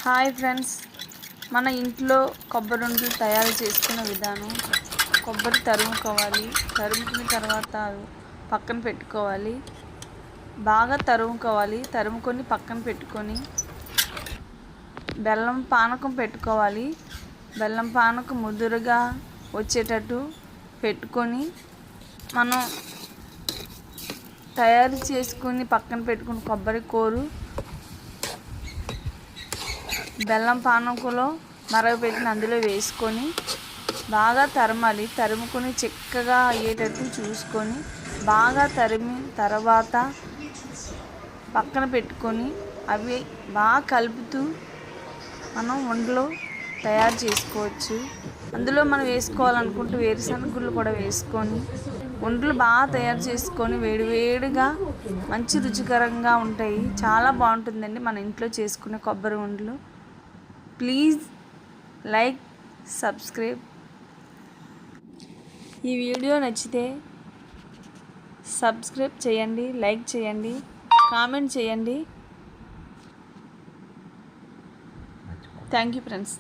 Hi friends, మన ఇంట్లో కొబ్బరి ఉండలు తయారు చేసుకునే విధానం. కొబ్బరి తరుముకోవాలి. తరుముకున్న తర్వాత పక్కన పెట్టుకోవాలి. బాగా తరుముకోవాలి. తరుముకొని పక్కన పెట్టుకొని బెల్లం పానకం పెట్టుకోవాలి. బెల్లం పానకం ముదురుగా వచ్చేటట్టు పెట్టుకొని మనం తయారు చేసుకుని పక్కన పెట్టుకుని కొబ్బరి కోరు బెల్లం పానకంలో మరగపెట్టిన అందులో వేసుకొని బాగా తరమాలి. తరుముకొని చిక్కగా అయ్యేటట్టు చూసుకొని బాగా తరిమి తర్వాత పక్కన పెట్టుకొని అవి బాగా కలుపుతూ మనం ఉండలు తయారు చేసుకోవచ్చు. అందులో మనం వేసుకోవాలనుకుంటే వేరుశనగ గుళ్ళు కూడా వేసుకొని ఉండలు బాగా తయారు చేసుకొని వేడివేడిగా మంచి రుచికరంగా ఉంటాయి. చాలా బాగుంటుందండి మన ఇంట్లో చేసుకునే కొబ్బరి ఉండలు. Please like, subscribe. ఈ వీడియో నచ్చితే సబ్స్క్రైబ్ చేయండి, లైక్ చేయండి, కామెంట్ చేయండి. Thank you friends.